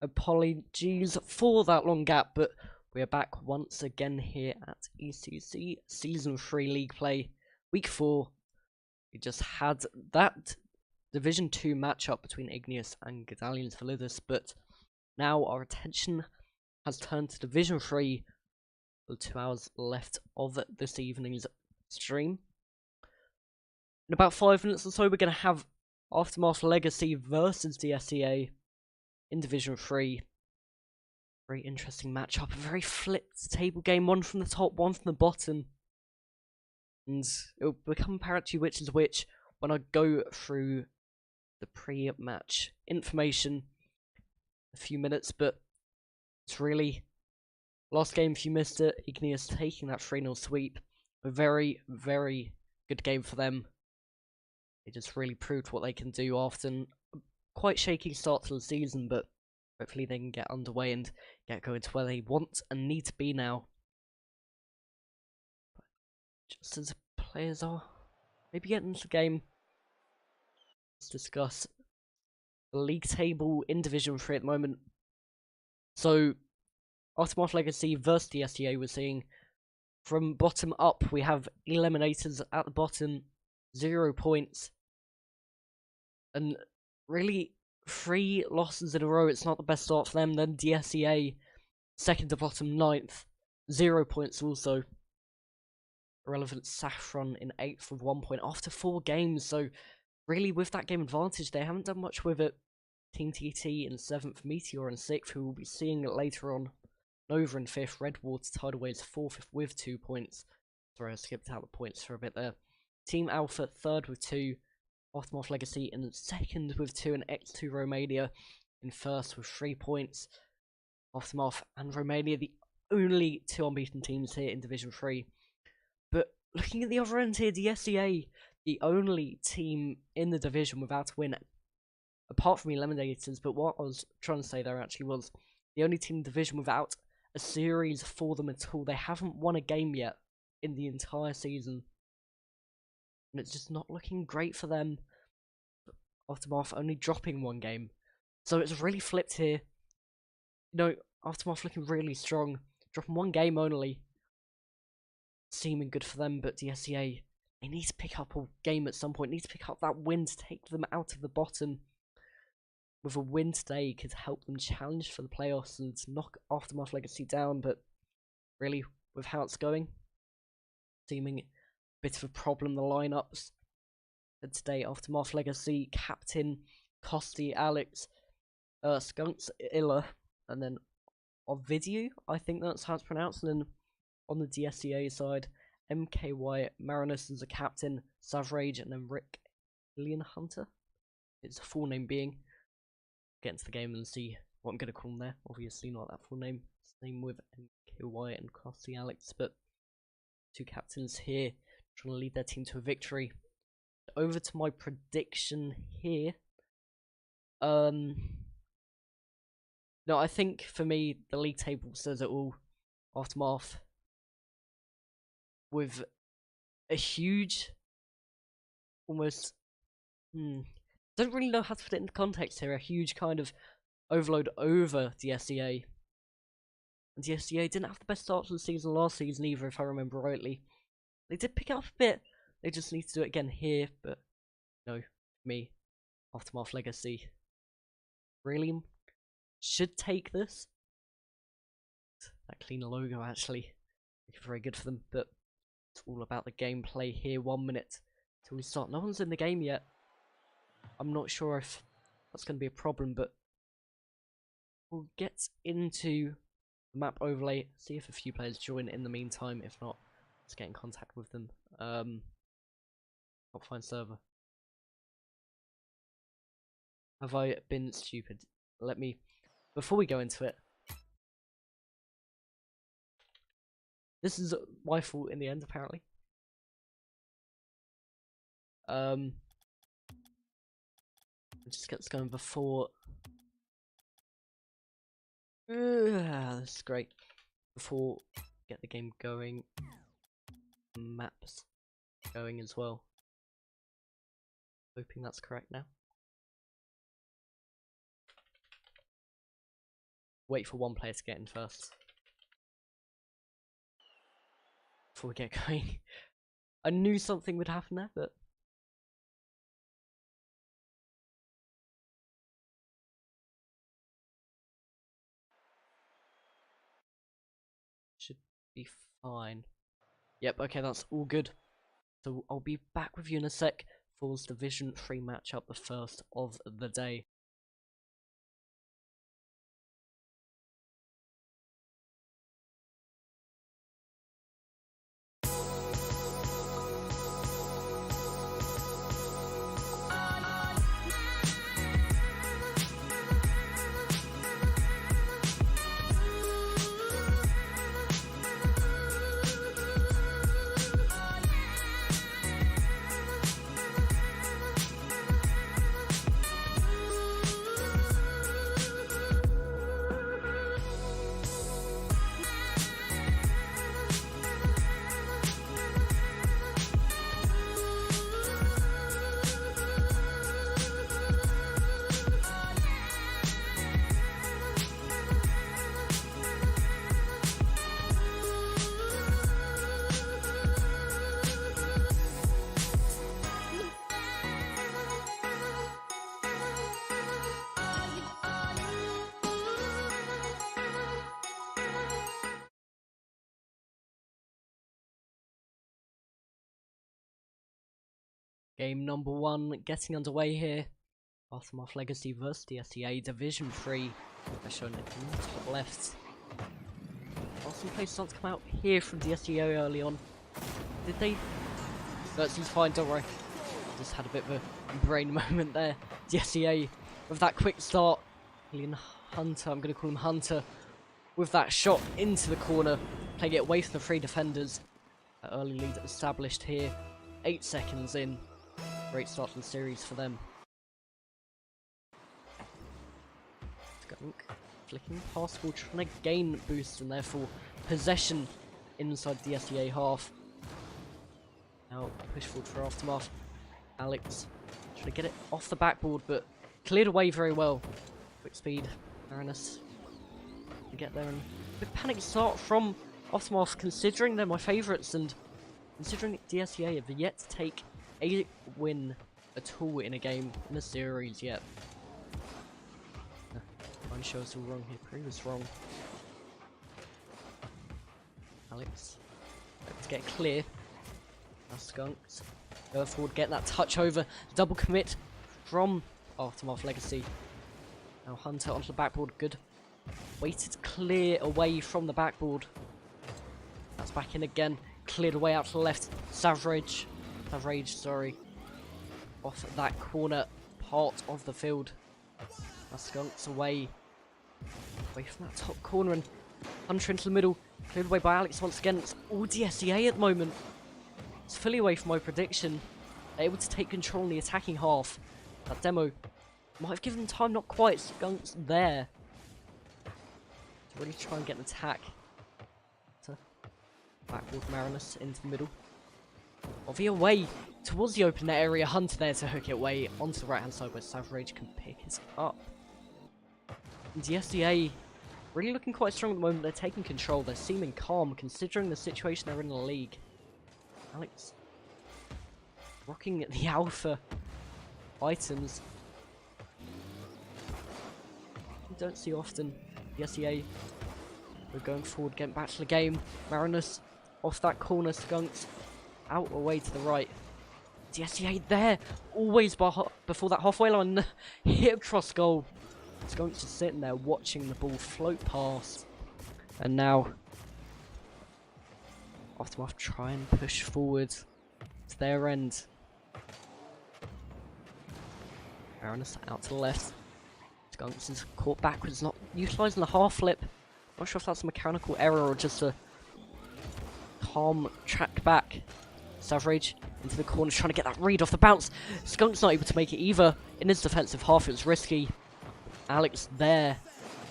Apologies for that long gap, but we are back once again here at ECC Season 3 League Play, Week 4. We just had that Division 2 matchup between Igneous and Gedalians Validus, but now our attention has turned to Division 3 for the 2 hours left of this evening's stream. In about 5 minutes or so, we're going to have Aftermath Legacy versus DSEA in Division 3. Very interesting matchup, a very flipped table game, one from the top, one from the bottom. And it will become apparent to you which is which when I go through the pre-match information in a few minutes, but it's really, last game if you missed it, Igneous taking that 3-0 sweep. A very, very good game for them. They just really proved what they can do after a quite shaky start to the season, but hopefully they can get underway and get going to where they want and need to be now. Just as the players are maybe getting into the game, let's discuss the league table in Division 3 at the moment. So, Aftermath Legacy versus the DSEA, we're seeing from bottom up, we have Eliminators at the bottom, 0 points. And really, 3 losses in a row, it's not the best start for them. Then DSEA, second to bottom, 9th, 0 points also. Irrelevant Saffron in 8th with 1 point after 4 games, so really with that game advantage, they haven't done much with it. Team TT in 7th, Meteor in 6th, who we'll be seeing later on. Nova in 5th, Redwater Tidalwaves 4th with 2 points. Sorry, I skipped out the points for a bit there. Team Alpha 3rd with 2. Aftermath Legacy in 2nd with 2, and X2 Romania in 1st with 3 points. Aftermath and Romania, the only 2 unbeaten teams here in Division 3. But looking at the other end here, DSEA, the only team in the division without a win, apart from Eliminators, but what I was trying to say there actually was the only team in the division without a series for them at all. They haven't won a game yet in the entire season. And it's just not looking great for them. Aftermath only dropping 1 game. So it's really flipped here. You know, Aftermath looking really strong. Dropping 1 game only. Seeming good for them, but DSEA, they need to pick up a game at some point. Need to pick up that win to take them out of the bottom. With a win today could help them challenge for the playoffs and knock Aftermath Legacy down, but really, with how it's going, seeming a bit of a problem, the lineups. And today, Aftermath Legacy, Captain, Costi, Alex, Skunks, Illa, and then Ovidiu, I think that's how it's pronounced, and then on the DSEA side, MKY, Marinus as a captain, Savrage, and then Rick Alien Hunter. It's a full name being. Get into the game and see what I'm going to call him there. Obviously not that full name. Same with MKY and Costi Alex, but 2 captains here trying to lead their team to a victory. Over to my prediction here. No, I think for me, the league table says it all. Aftermath with a huge, almost, don't really know how to put it into context here, a huge kind of overload over DSEA. And DSEA didn't have the best start to the season last season either, if I remember rightly. They did pick up a bit, they just need to do it again here, but no, me, Aftermath Legacy, really should take this. That clean logo actually, very good for them, but it's all about the gameplay here. 1 minute till we start. No one's in the game yet. I'm not sure if that's going to be a problem, but we'll get into the map overlay, see if a few players join in the meantime. If not, let's get in contact with them. Can't find server. Have I been stupid? Let me, before we go into it, this is my fault in the end, apparently. Just get this going before. This is great. Before get the game going, maps going as well. Hoping that's correct now. wait for one player to get in first. Before we get going. I knew something would happen there, but... should be fine. Yep, okay, that's all good. So I'll be back with you in a sec for this Division 3 matchup, the first of the day. Game number 1 getting underway here. Aftermath Legacy vs DSEA Division 3. As shown in the top left. Awesome play starts to come out here from DSEA early on. Did they? No, it seems fine, don't worry. Just had a bit of a brain moment there. DSEA with that quick start. Hunter, I'm going to call him Hunter. With that shot into the corner. Playing it away from the 3 defenders. That early lead established here. 8 seconds in. Great start to the series for them. Skunk flicking past ball, trying to gain boost and therefore possession inside the DSEA half. Now push forward for Aftermath. Alex trying to get it off the backboard, but cleared away very well. Quick speed, Marinus to get there, and a big panic start from Aftermath, considering they're my favourites and considering DSEA have yet to take a win at all in a game in a series yet. Trying to show us all wrong here. Prove us wrong. Alex, let's get clear. Now Skunks go forward, get that touch over. Double commit from Aftermath Legacy. Now Hunter onto the backboard. Good. Waited clear away from the backboard. That's back in again. Cleared away out to the left. Savage, sorry. Off that corner part of the field. Now Skunks away from that top corner, and Hunter into the middle. Cleared away by Alex once again. It's all DSEA at the moment. It's fully away from my prediction. They're able to take control in the attacking half. That demo might have given them time, not quite. Skunks there to really try and get an attack. Backward Marinus into the middle. Ovi away towards the open net area. Hunter there to hook it away onto the right hand side where Savage can pick it up. And DSEA really looking quite strong at the moment. They're taking control. They're seeming calm considering the situation they're in the league. Alex rocking the alpha items. You don't see often. DSEA, we're going forward, getting back to the game. Marinus off that corner. Skunks out away to the right. DSEA there, always before that halfway line. Hip cross goal. Skunks just sitting there watching the ball float past. And now Aftermath try and push forward to their end. Marinus out to the left. Skunks is caught backwards, not utilising the half flip. Not sure if that's a mechanical error or just a calm track back. Savage into the corner, trying to get that read off the bounce. Skunk's not able to make it either. In his defensive half, it was risky. Alex there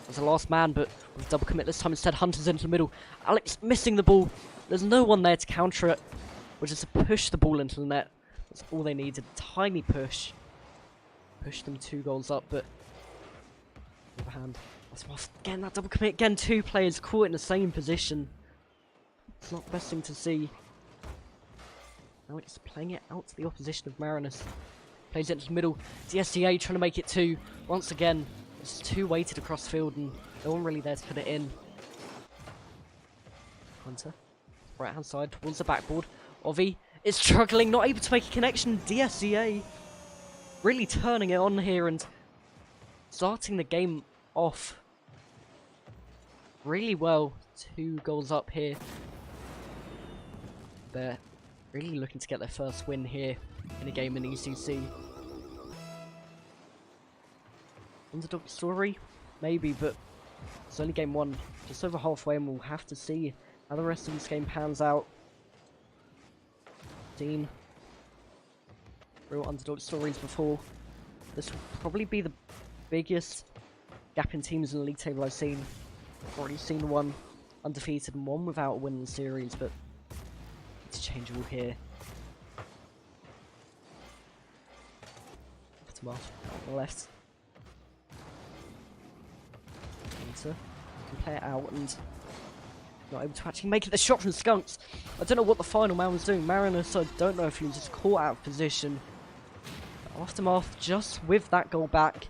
as the last man, but with double commit this time instead. Hunter's into the middle. Alex missing the ball. There's no one there to counter it, which is to push the ball into the net. That's all they needed. Tiny push. Push them 2 goals up, but on the other hand, Again, that double commit again. 2 players caught in the same position. It's not the best thing to see. Alex playing it out to the opposition of Marinus. Plays it into the middle. DSEA trying to make it 2. Once again, it's 2 weighted across the field and no one really there to put it in. Hunter, right hand side towards the backboard. Ovi is struggling, not able to make a connection. DSEA really turning it on here and starting the game off really well. 2 goals up here. They're really looking to get their first win here in a game in ECC. Underdog story? Maybe, but it's only game 1. Just over halfway and we'll have to see how the rest of this game pans out. Seen real underdog stories before. This will probably be the biggest gap in teams in the league table I've seen. I've already seen one undefeated and one without a win in the series, but it's changeable here. Aftermath on the left. Hunter can play it out and not able to actually make it. The shot from Skunks. I don't know what the final man was doing. Marinus, I don't know if he was just caught out of position. Aftermath just with that goal back.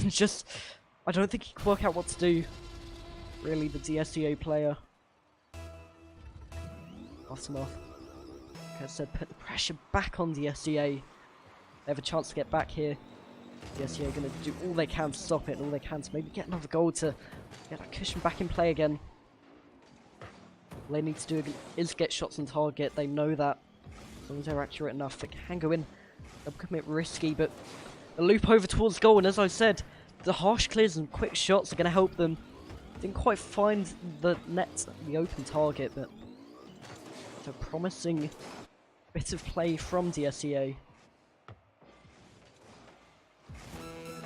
Just, I don't think he could work out what to do. Really, the DSEA player. Aftermath, like I said, put the pressure back on DSEA. They have a chance to get back here. DSEA are going to do all they can to stop it, and all they can to maybe get another goal to get that cushion back in play again. All they need to do is get shots on target. They know that. As long as they're accurate enough, they can go in. They'll commit risky, but a loop over towards goal, and as I said, the harsh clears and quick shots are going to help them. Didn't quite find the net, the open target, but it's a promising bit of play from DSEA.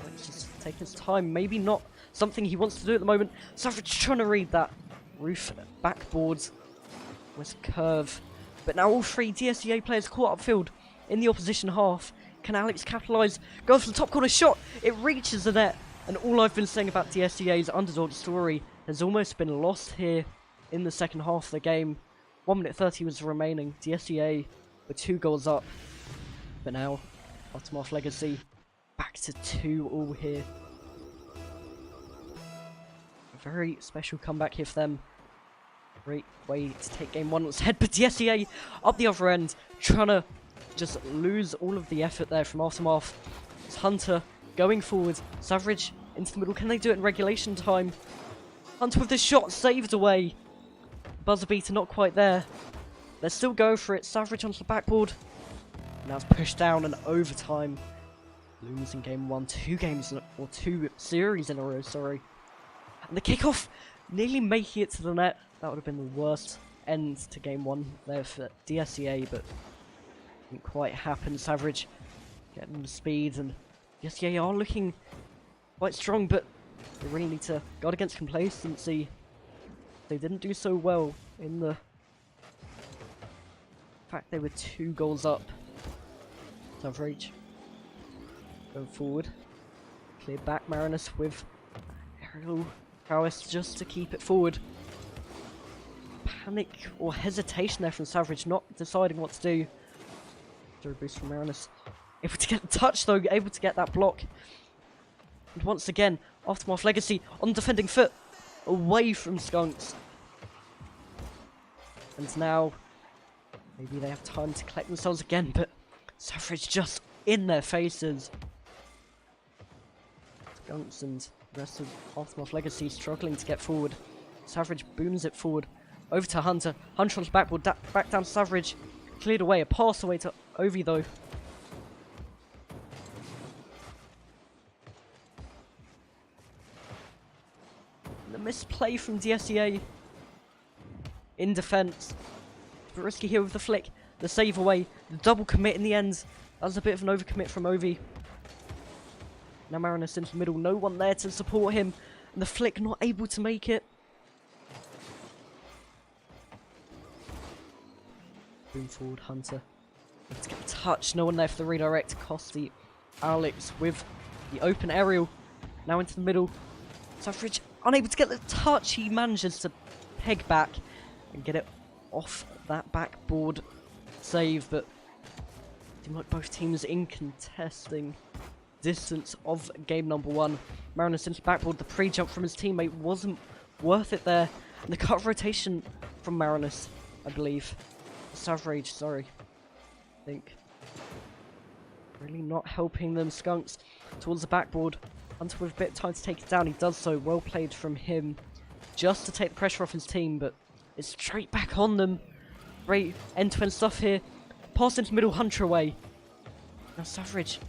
Let's just take his time. Maybe not something he wants to do at the moment. Savage trying to read that roof backboard with curve. But now all 3 DSEA players caught upfield in the opposition half. Can Alex capitalise? Go for the top corner shot. It reaches the net. And all I've been saying about DSEA's underdog story has almost been lost here in the second half of the game. 1 minute 30 was remaining. DSEA were 2 goals up. But now, Aftermath Legacy back to 2-2 here. A very special comeback here for them. Great way to take game 1 on its head. But DSEA up the other end, trying to just lose all of the effort there from Aftermath. It's Hunter going forward. Savage into the middle. Can they do it in regulation time? Hunter with the shot saved away. Buzzer beater not quite there. They're still going for it. Savage onto the backboard. Now it's pushed down and overtime. Losing game 1. 2 games or 2 series in a row, sorry. And the kickoff nearly making it to the net. That would have been the worst end to game 1 there for DSEA, but didn't quite happen. Savage getting the speed, and DSEA are looking quite strong, but they really need to guard against complacency. They didn't do so well in the fact they were 2 goals up. Savage going forward. Clear back Marinus with aerial prowess just to keep it forward. Panic or hesitation there from Savage, not deciding what to do. Through a boost from Marinus. Able to get the touch though, able to get that block. And once again, Aftermath Legacy on defending foot, away from Skunks. And now, maybe they have time to collect themselves again, but Savage just in their faces. Skunks and the rest of Aftermath Legacy struggling to get forward. Savage booms it forward, over to Hunter. Hunter on the backboard, back down to Savage. Cleared away, a pass away to Ovi though. The misplay from DSEA in defence. But risky here with the flick, the save away, the double commit in the end. That was a bit of an overcommit from Ovi. Now Marinus into the middle, no one there to support him, and the flick not able to make it. Boom forward, Hunter. Let's get a touch, no one there for the redirect. Costi Alex with the open aerial. Now into the middle. Suffrage unable to get the touch. He manages to peg back and get it off that backboard save, but seem like both teams in contesting distance of game number 1. Marinus into backboard. The pre-jump from his teammate wasn't worth it there. And the cut rotation from Marinus, I believe. Suffrage, sorry. I think. Really not helping them. Skunks towards the backboard. Hunter with a bit of time to take it down. He does so. Well played from him. Just to take the pressure off his team, but it's straight back on them. Great end-to-end stuff here. Pass into middle, Hunter away. Now Suffrage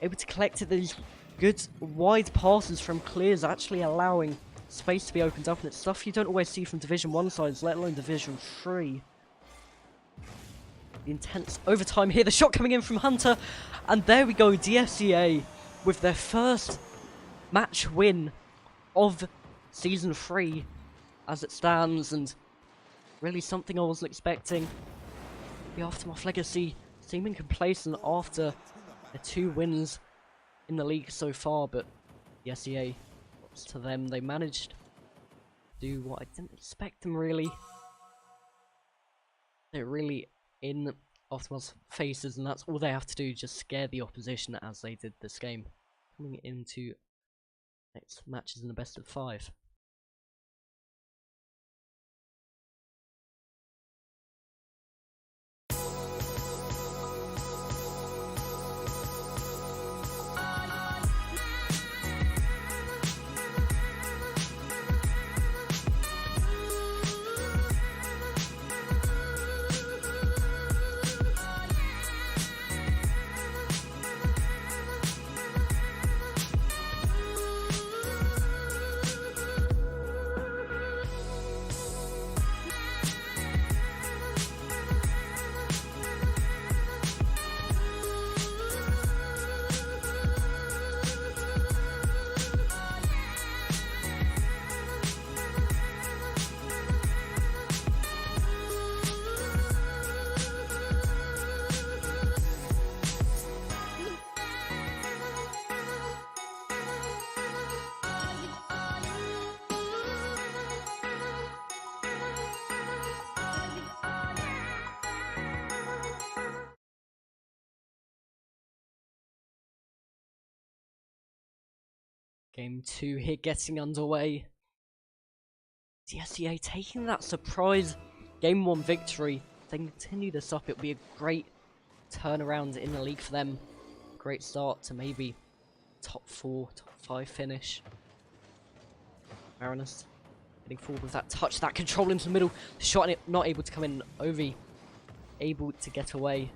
able to collect it. These good wide passes from clears actually allowing space to be opened up, and it's stuff you don't always see from Division 1 sides, let alone Division 3. The intense overtime here, the shot coming in from Hunter, and there we go, DSEA with their first match win of Season 3 as it stands, and really something I wasn't expecting. The Aftermath Legacy seeming complacent after their 2 wins in the league so far, but DSEA, to them, they managed to do what I didn't expect them really. They're really in Aftermath's faces, and that's all they have to do, just scare the opposition as they did this game. Coming into next matches in the best of 5. Game 2 here getting underway. DSEA taking that surprise Game 1 victory. If they continue this up, it'll be a great turnaround in the league for them. Great start to maybe top 4, top 5 finish. Marinus getting forward with that touch, that control into the middle. The shot and it not able to come in. Ovi able to get away.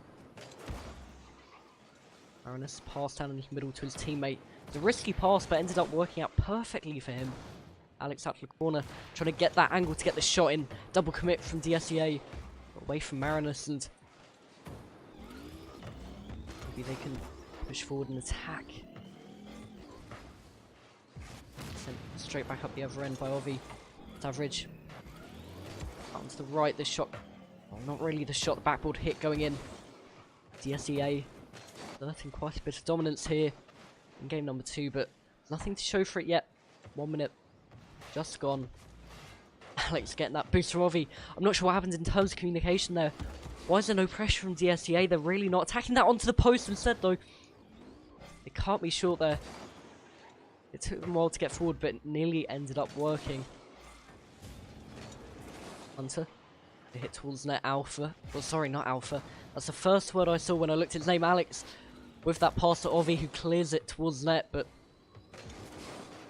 Marinus passed down in the middle to his teammate. It's a risky pass, but ended up working out perfectly for him. Alex out to the corner, trying to get that angle to get the shot in. Double commit from DSEA. Away from Marinus, and maybe they can push forward and attack. Sent straight back up the other end by Ovi. Average. Out to the right, the shot. Well, not really the shot, the backboard hit going in. DSEA exerting quite a bit of dominance here in game number 2, but nothing to show for it yet. 1 minute just gone. Alex getting that boost from Ovi. I'm not sure what happened in terms of communication there. Why is there no pressure from DSEA? They're really not attacking that onto the post instead, though. They can't be short there. It took them a while to get forward, but it nearly ended up working. Hunter. They hit towards net. Alpha. Well, sorry, not Alpha. That's the first word I saw when I looked at his name, Alex. With that pass to Ovi, who clears it towards net, but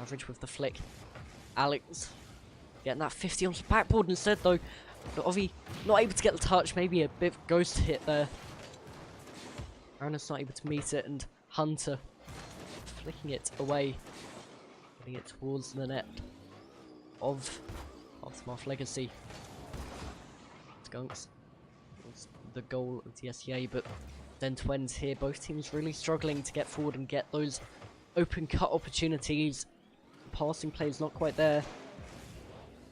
Average with the flick. Alex getting that 50 onto the backboard instead, though. But Ovi not able to get the touch. Maybe a bit of ghost hit there. Marinus not able to meet it, and Hunter flicking it away, getting it towards the net of Aftermath Legacy. Skunks was the goal of DSEA, but then to end here, both teams really struggling to get forward and get those open cut opportunities. The passing play is not quite there.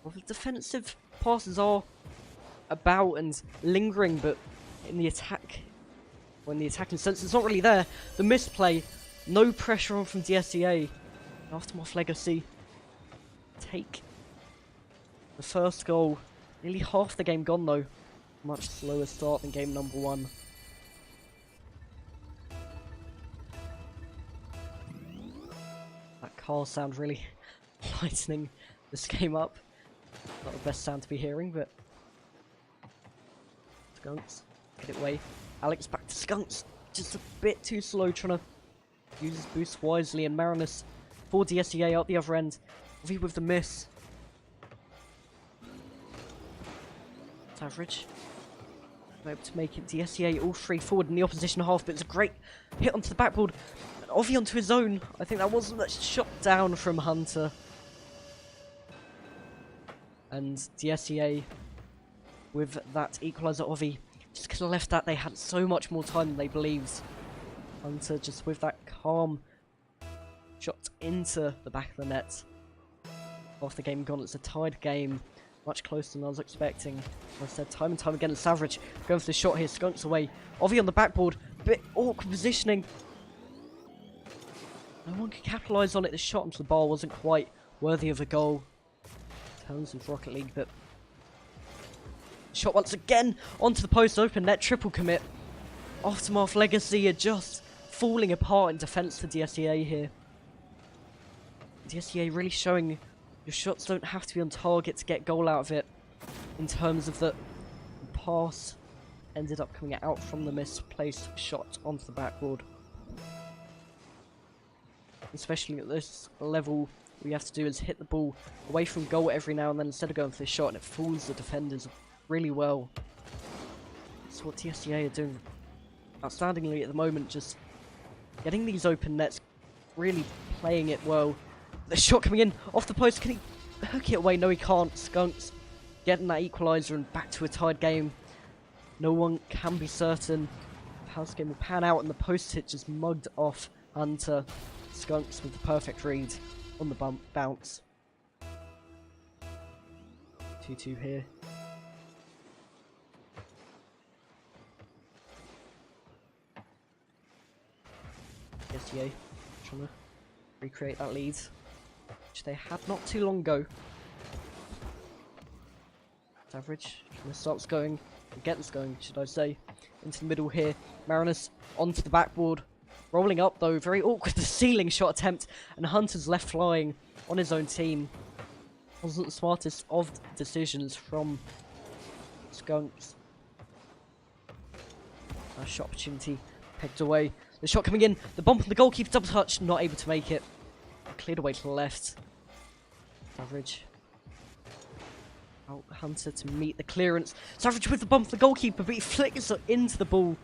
Well, the defensive passes are about and lingering, but in the attack, when the attacking sense, it's not really there. The misplay, no pressure on from DSEA. Aftermath Legacy take the first goal. Nearly half the game gone though. Much slower start than game number 1. That car sound really lightening this game up. Not the best sound to be hearing, but Skunks, get it away. Alex back to Skunks, just a bit too slow, trying to use his boost wisely, and Marinus for DSEA out the other end. V with the miss. It's average. Able to make it. DSEA all 3 forward in the opposition half, but it's a great hit onto the backboard. And Ovi onto his own. I think that wasn't a shot down from Hunter. And DSEA with that equaliser. Ovi just could have left that. They had so much more time than they believed. Hunter just with that calm shot into the back of the net. Off the game gone, it's a tied game. Much closer than I was expecting. As I said, time and time again, it's Savage going for the shot here. Skunks away. Ovi on the backboard. Bit awkward positioning. No one could capitalise on it. The shot onto the bar wasn't quite worthy of a goal. In terms of Rocket League, but shot once again onto the post, open net, triple commit. Aftermath Legacy are just falling apart in defence for DSEA here. DSEA really showing your shots don't have to be on target to get goal out of it. In terms of the pass ended up coming out from the misplaced shot onto the backboard. Especially at this level, all you have to do is hit the ball away from goal every now and then instead of going for the shot, and it fools the defenders really well. That's what DSEA are doing outstandingly at the moment, just getting these open nets, really playing it well. The shot coming in off the post, can he hook it away? No, he can't. Skunks getting that equaliser and back to a tied game. No one can be certain how this game will pan out, and the post hit just mugged off Hunter. Skunks with the perfect read on the bounce. 2-2 here. DSEA trying to recreate that lead, which they had not too long ago. It's average. Trying to start this going, get this going, should I say. Into the middle here. Marinus onto the backboard. Rolling up though, very awkward, the ceiling shot attempt, and Hunter's left flying on his own team. Wasn't the smartest of decisions from Skunks. A shot opportunity pegged away. The shot coming in, the bump on the goalkeeper, double touch, not able to make it. Cleared away to the left. Savage. Out Hunter to meet the clearance. Savage with the bump on the goalkeeper, but he flicks it into the ball.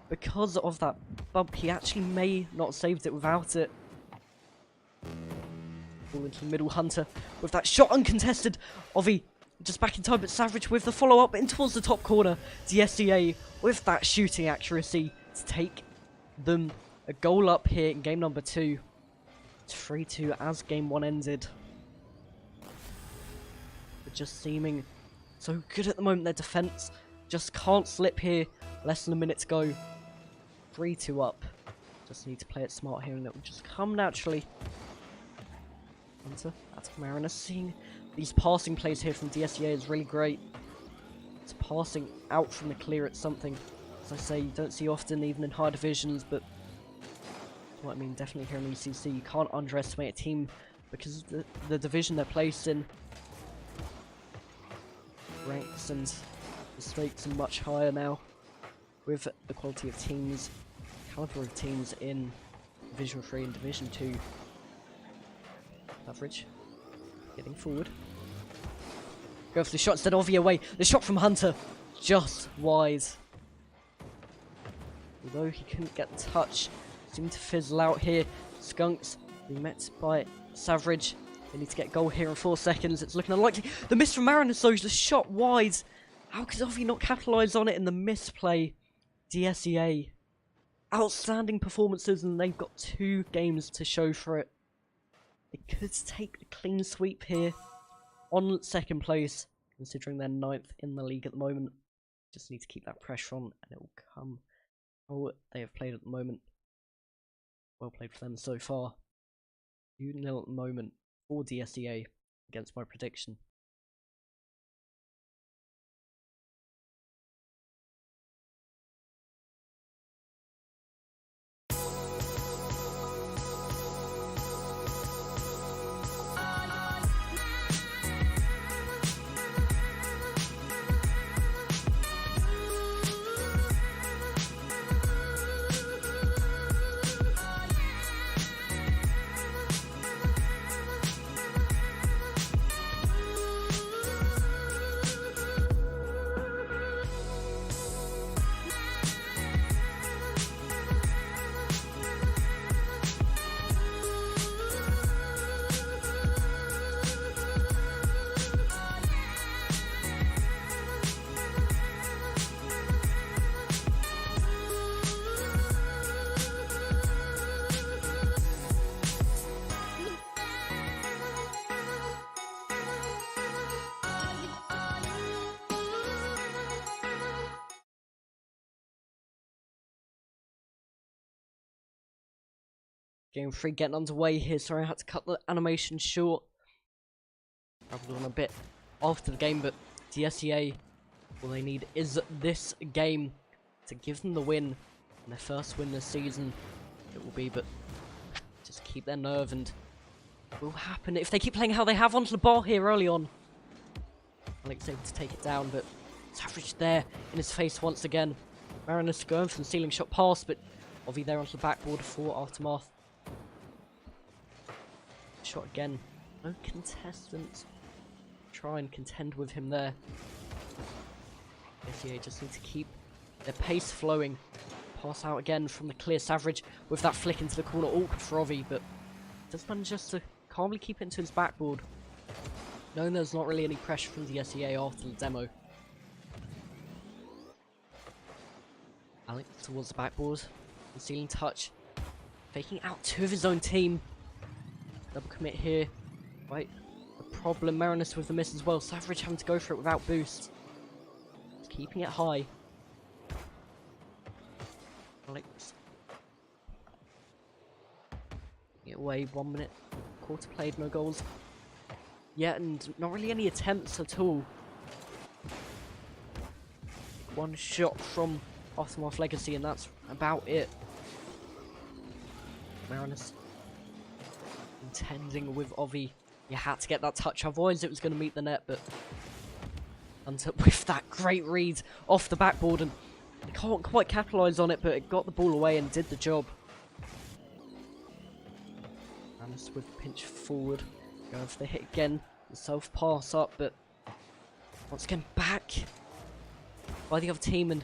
Because of that bump, he actually may not have saved it without it. Ball into the middle, Hunter with that shot uncontested. Ovi just back in time, but Savage with the follow-up in towards the top corner. DSEA with that shooting accuracy to take them a goal up here in game number 2. It's 3-2 as game 1 ended. They're just seeming so good at the moment. Their defence just can't slip here. Less than a minute to go. 3-2 up. Just need to play it smart here and it will just come naturally. Hunter, that's Marinus. Seeing these passing plays here from DSEA is really great. It's passing out from the clear at something, as I say, you don't see often even in higher divisions, but that's what I mean, definitely here in ECC. You can't underestimate a team because of the division they're placed in. Ranks and the stakes are much higher now with the quality of teams, caliber of teams in Division 3 and Division 2. Average. Getting forward. Go for the shot instead of Ovi away. The shot from Hunter. Just wide. Although he couldn't get the touch. Seemed to fizzle out here. Skunks being met by Savage. They need to get a goal here in 4 seconds. It's looking unlikely. The miss from Marinus though, the shot wide. How could Ovi not capitalise on it in the misplay? DSEA. Outstanding performances, and they've got 2 games to show for it. They could take the clean sweep here on 2nd place, considering they're 9th in the league at the moment. Just need to keep that pressure on, and it will come. Oh, they have played at the moment. Well played for them so far. 2-0 at the moment for DSEA against my prediction. Game 3 getting underway here. Sorry, I had to cut the animation short. Traveled on a bit after the game, but DSEA, all they need is this game to give them the win. And their first win this season it will be, but just keep their nerve and it will happen if they keep playing how they have onto the bar here early on. Alex able to take it down, but Savage there in his face once again. Marinus going for the ceiling shot pass, but Ovi there onto the backboard for Aftermath. Shot again. No contestants. Try and contend with him there. DSEA just need to keep their pace flowing. Pass out again from the clear. Savage with that flick into the corner. Awkward for Ovi, but does manage just to calmly keep it into his backboard. Knowing there's not really any pressure from DSEA after the demo. Alex towards the backboard. Concealing touch. Faking out two of his own team. Double commit here. Right. The problem, Marinus with the miss as well. Savage having to go for it without boost. Just keeping it high. Alex. Get away, 1 minute. Quarter played, no goals. Yeah, and not really any attempts at all. One shot from Aftermath Legacy, and that's about it. Marinus contending with Ovi. You had to get that touch, otherwise it was going to meet the net, but Hunter with that great read off the backboard, and they can't quite capitalise on it, but it got the ball away and did the job. Marinus with the pinch forward. Going for the hit again. The self-pass up, but once again back by the other team, and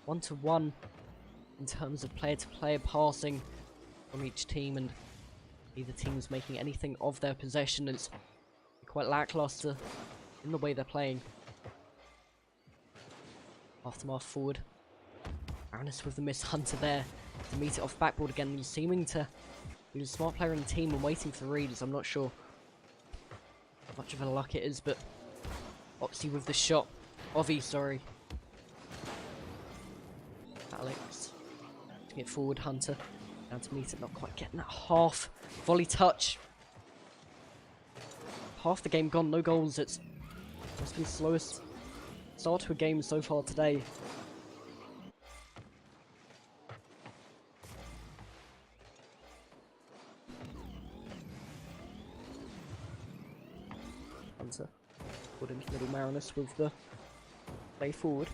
1-to-1 in terms of player-to-player passing from each team, and neither team's making anything of their possession. It's quite lackluster in the way they're playing. Aftermath forward. Marinus with the miss. Hunter there to meet it off backboard again. He's seeming to be the smart player in the team and waiting for the readers. I'm not sure how much of a luck it is, but Oxy with the shot. Ovi, sorry. Alex. Get forward, Hunter. Down to meet it, not quite getting that half volley touch. Half the game gone, no goals. It's must be the slowest start to a game so far today. Hunter put into middle. Marinus with the play forward.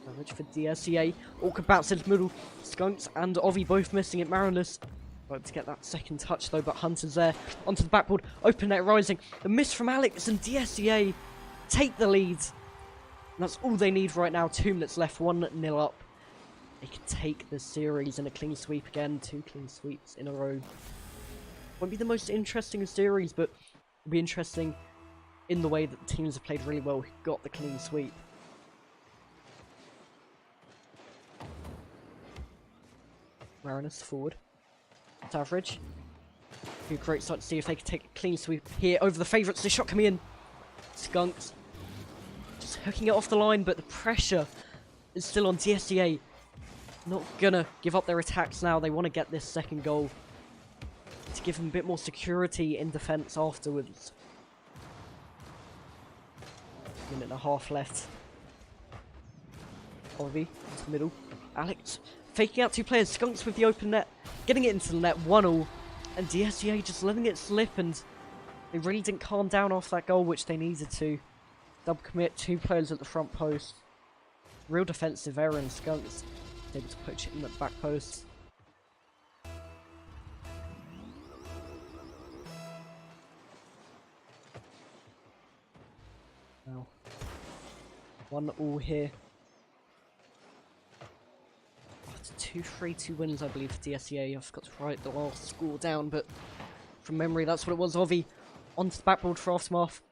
Savage for DSEA. Awkward bounce into middle. Skunks and Ovi both missing it. Marinus tried to get that second touch though, but Hunter's there. Onto the backboard. Open net rising. The miss from Alex, and DSEA take the lead. And that's all they need right now. 2 minutes left. 1-0 up. They can take the series in a clean sweep again. 2 clean sweeps in a row. Won't be the most interesting series, but it'll be interesting in the way that the teams have played really well who got the clean sweep. Marinus forward. Savage. Be a great start to see if they can take a clean sweep here over the favourites. The shot coming in. Skunks just hooking it off the line, but the pressure is still on DSEA. Not gonna give up their attacks now. They want to get this second goal. give him a bit more security in defense afterwards. Minute and a half left. Harvey into the middle. Alex faking out two players. Skunks with the open net, getting it into the net, 1-1, and DSEA just letting it slip, and they really didn't calm down after that goal, which they needed to. Double commit, two players at the front post. Real defensive error, and Skunks able to poach it in the back post. Now, 1-1 here. After 2-3-2 wins, I believe, for DSEA. I forgot to write the last score down, but from memory, that's what it was. Ovi onto the backboard for Aftermath.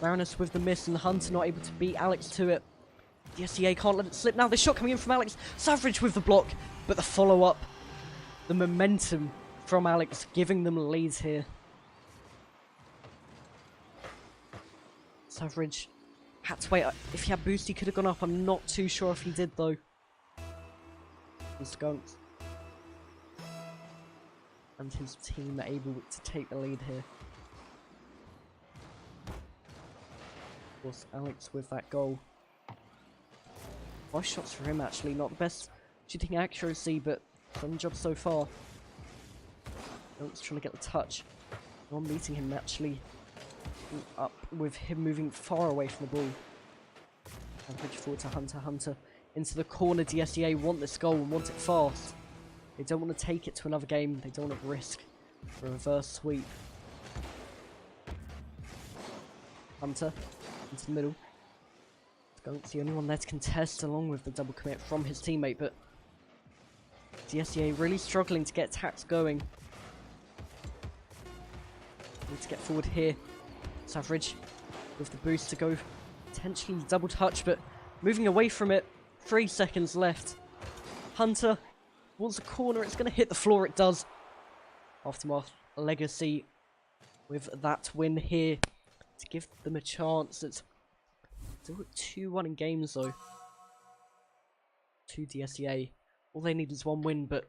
Marinus with the miss, and Hunter not able to beat Alex to it. DSEA can't let it slip now. The shot coming in from Alex. Savage with the block, but the follow-up, the momentum from Alex giving them leads here. Savage had to wait. If he had boost, he could have gone up. I'm not too sure if he did, though. And Skunks and his team are able to take the lead here. Of course, Alex with that goal. 5 shots for him, actually. Not the best shooting accuracy, but done the job so far. Alex trying to get the touch. No one beating him, actually. Up with him moving far away from the ball. Average forward to Hunter. Hunter into the corner. DSEA want this goal and want it fast. They don't want to take it to another game. They don't want to risk a reverse sweep. Hunter into the middle. Skunk's the only one there to contest, along with the double commit from his teammate, but DSEA really struggling to get attacks going. Need to get forward here. Savage with the boost to go potentially double touch, but moving away from it. 3 seconds left. Hunter wants a corner. It's going to hit the floor. It does. Aftermath Legacy with that win here to give them a chance. It's still at 2-1 in games, though. To DSEA. All they need is one win, but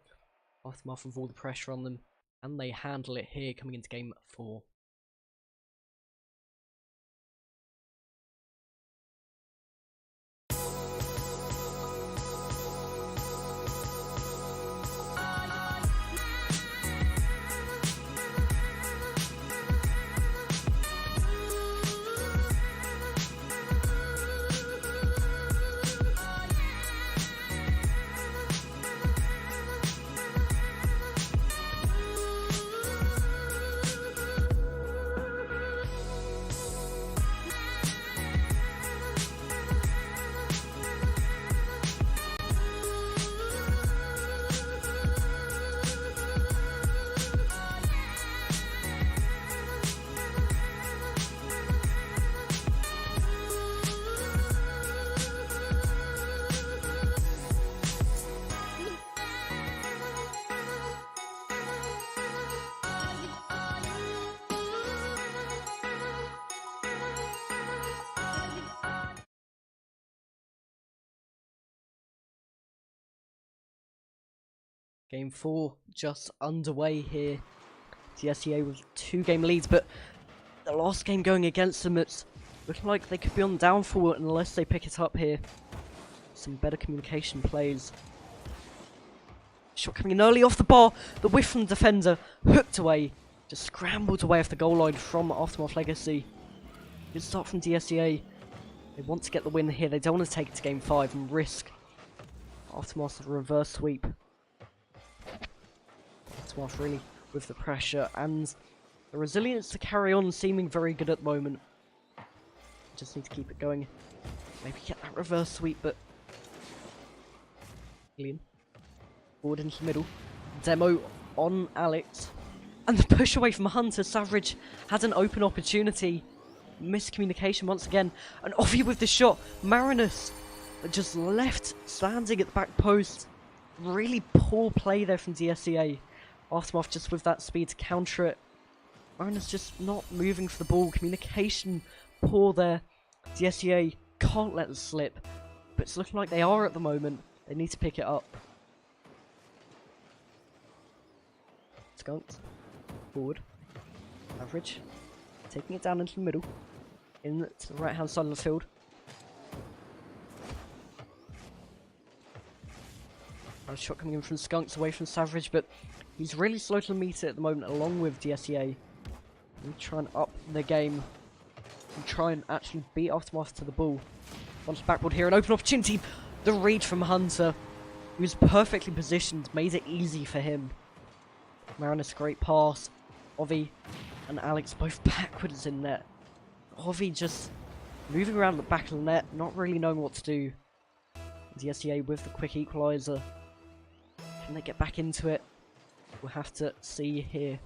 Aftermath with all the pressure on them, and they handle it here coming into game 4. Game 4 just underway here. DSEA with 2-game leads, but the last game going against them, it's looking like they could be on downfall unless they pick it up here. Some better communication plays. Shot coming in early off the bar. The whiff from the defender, hooked away, just scrambled away off the goal line from Aftermath Legacy. Good start from DSEA. They want to get the win here. They don't want to take it to game 5 and risk Aftermath's reverse sweep. Aftermath really with the pressure and the resilience to carry on, seeming very good at the moment. Just need to keep it going. Maybe get that reverse sweep, but Alien forward into the middle. Demo on Alex. And the push away from Hunter. Savage had an open opportunity. Miscommunication once again. And Ovi with the shot. Marinus just left standing at the back post. Really poor play there from DSEA. Aftermath just with that speed to counter it. Marinus just not moving for the ball. Communication poor there. DSEA can't let it slip. But it's looking like they are at the moment. They need to pick it up. Skunks. Forward. Average. Taking it down into the middle. In to the right hand side of the field. A shot coming in from Skunks away from Savage, but he's really slow to meet it at the moment, along with DSEA. We try and up the game and try and actually beat Aftermath to the ball. Onto the backboard here, an open opportunity. The read from Hunter. He was perfectly positioned, made it easy for him. Marinus, great pass. Ovi and Alex both backwards in net. Ovi just moving around the back of the net, not really knowing what to do. DSEA with the quick equaliser. Can they get back into it? We'll have to see here.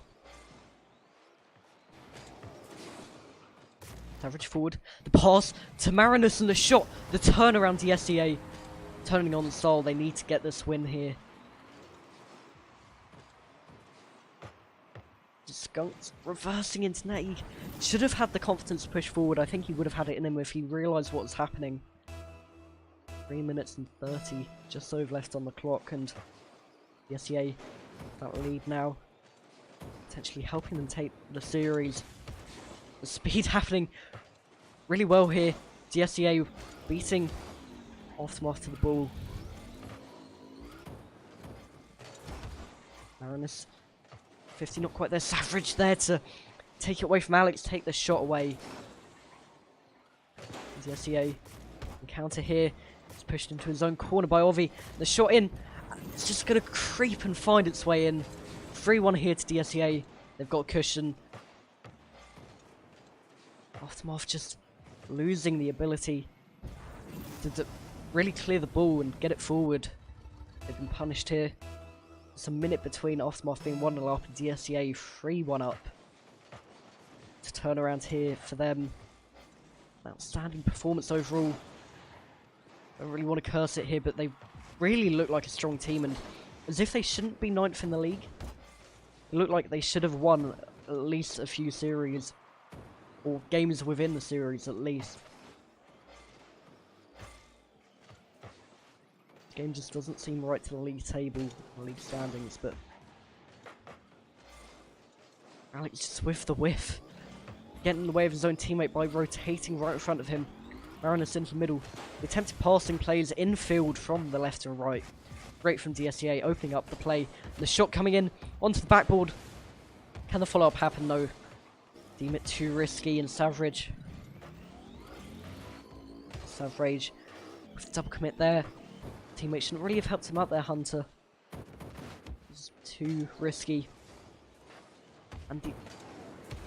Average forward. The pass to Marinus and the shot. The turnaround DSEA. Turning on the style. They need to get this win here. Skunks reversing into net. He should have had the confidence to push forward. I think he would have had it in him if he realised what was happening. 3 minutes and 30 just over left on the clock, and the DSEA that lead now, potentially helping them take the series. The speed happening really well here. DSEA beating Aftermath to the ball. Marinus 50 not quite there. Savage there to take it away from Alex, take the shot away. DSEA encounter here. It's pushed into his own corner by Ovi. The shot in. It's just going to creep and find its way in. 3-1 here to DSEA. They've got a cushion. Aftermath just losing the ability to really clear the ball and get it forward. They've been punished here. It's a minute between Aftermath being 1-0 up and DSEA 3-1 up. To turn around here for them. Outstanding performance overall. I don't really want to curse it here, but they really look like a strong team, and as if they shouldn't be 9th in the league. They look like they should have won at least a few series, or games within the series at least. This game just doesn't seem right to the league table, the league standings, but Alex just with the whiff. Getting in the way of his own teammate by rotating right in front of him. Marinus into the middle. The attempted passing plays infield from the left to right. Great from DSEA, opening up the play. The shot coming in onto the backboard. Can the follow-up happen? No. Deem it too risky, and Savage with the double commit there. Teammate shouldn't really have helped him out there, Hunter. It's too risky. And the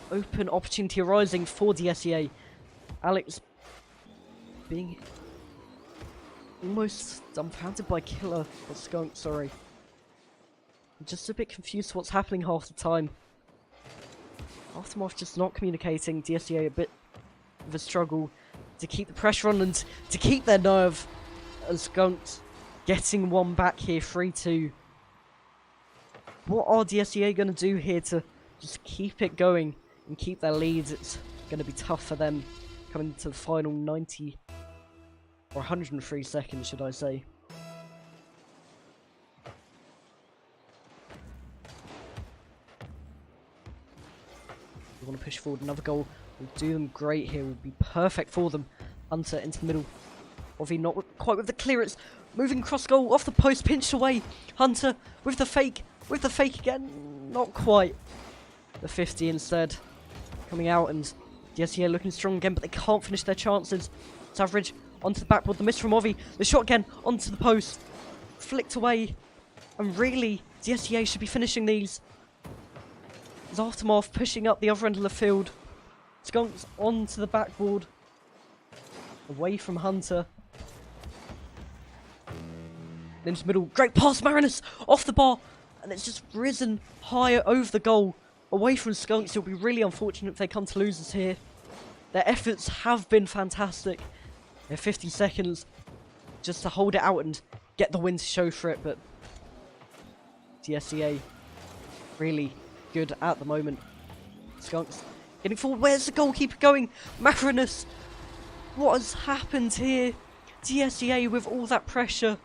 open opportunity arising for DSEA. Alex being almost dumbfounded by Killer, or Skunk, sorry. I'm just a bit confused what's happening half the time. Aftermath just not communicating. DSEA a bit of a struggle to keep the pressure on and to keep their nerve. And Skunk getting one back here, 3-2. What are DSEA going to do here to just keep it going and keep their lead? It's going to be tough for them coming to the final 90 or 103 seconds, should I say. We want to push forward. Another goal will do them great here. Will be perfect for them. Hunter into the middle. Ovi not quite with the clearance. Moving cross goal off the post, pinched away. Hunter with the fake. With the fake again. Not quite. The 50 instead. Coming out, and DSEA looking strong again, but they can't finish their chances. Savage onto the backboard. The miss from Ovi. The shot again onto the post. Flicked away. And really, DSEA should be finishing these. There's Aftermath pushing up the other end of the field. Skunks onto the backboard. Away from Hunter. Into the middle. Great pass, Marinus! Off the bar. And it's just risen higher over the goal. Away from Skunks. It'll be really unfortunate if they come to losers here. Their efforts have been fantastic. They have 50 seconds just to hold it out and get the win to show for it. But DSEA really good at the moment. Skunks getting forward. Where's the goalkeeper going? Marinus. What has happened here? DSEA with all that pressure.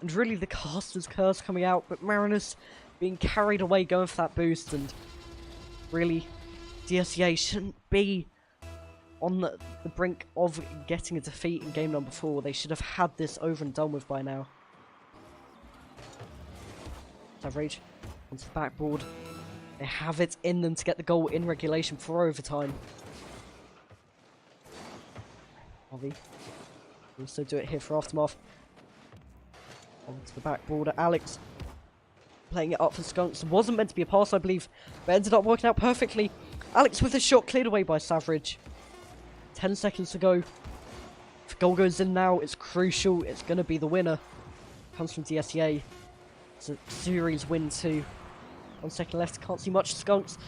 And really the caster's curse coming out. But Marinus being carried away going for that boost, and really DSEA shouldn't be on the brink of getting a defeat in game number 4. They should have had this over and done with by now. Average onto the backboard. They have it in them to get the goal in regulation for overtime. Harvey also do it here for Aftermath. Onto the backboard. Alex playing it up for Skunks. Wasn't meant to be a pass, I believe, but ended up working out perfectly. Alex with a shot cleared away by Savage. 10 seconds to go. If goal goes in now, it's crucial. It's going to be the winner. Comes from DSEA. It's a series win too. 1 second left. Can't see much. Skunks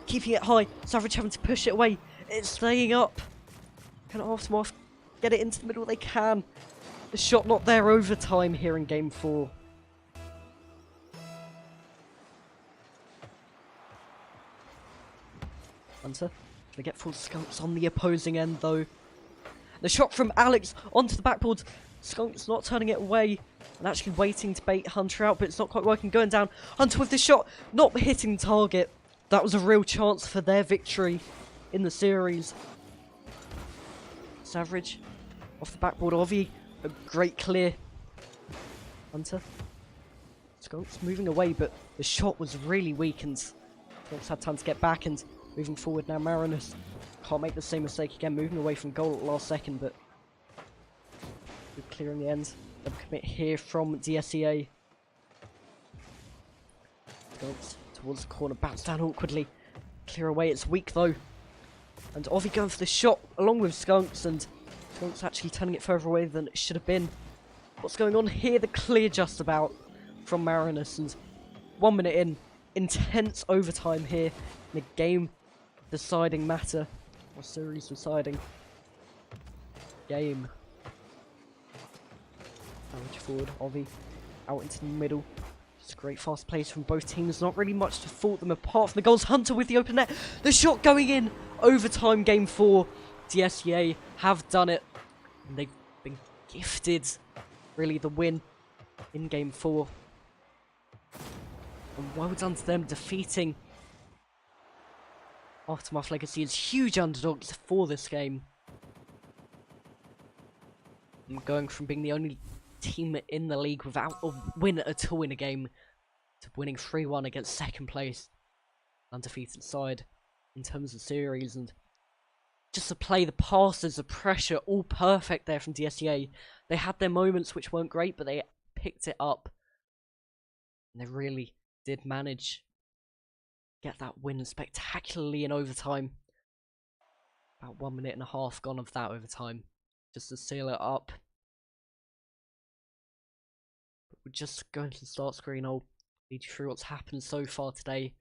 keeping it high. Savage having to push it away. It's staying up. Can Aftermath get it into the middle? They can. The shot not there. Overtime here in game 4. Hunter. Gonna get full Skunks on the opposing end though. The shot from Alex onto the backboard. Skunks not turning it away and actually waiting to bait Hunter out, but it's not quite working. Going down. Hunter with the shot, not hitting target. That was a real chance for their victory in the series. Savage off the backboard. Ovi, a great clear. Hunter. Skunks moving away, but the shot was really weak and Skunks had time to get back and moving forward now. Marinus can't make the same mistake again, moving away from goal at the last second, but good clear in the end. Double commit here from DSEA. Goes towards the corner, bounced down awkwardly. Clear away, it's weak though. And Ovi going for the shot along with Skunks, and Skunks actually turning it further away than it should have been. What's going on here? The clear just about from Marinus, and 1 minute in. Intense overtime here in a game deciding matter, or series deciding game. Savage forward, Ovi out into the middle. Just a great fast plays from both teams. Not really much to fault them apart from the goals. Hunter with the open net. The shot going in. Overtime game 4. DSEA have done it. And they've been gifted, really, the win in game 4. And well done to them defeating Aftermath Legacy as huge underdogs for this game. I'm going from being the only team in the league without a win at all in a game to winning 3-1 against second place undefeated side in terms of series, and just the play, the passes, the pressure, all perfect there from DSEA. They had their moments which weren't great, but they picked it up and they really did manage to get that win spectacularly in overtime. About 1.5 minutes gone of that overtime just to seal it up. We're just going to the start screen. I'll lead you through what's happened so far today.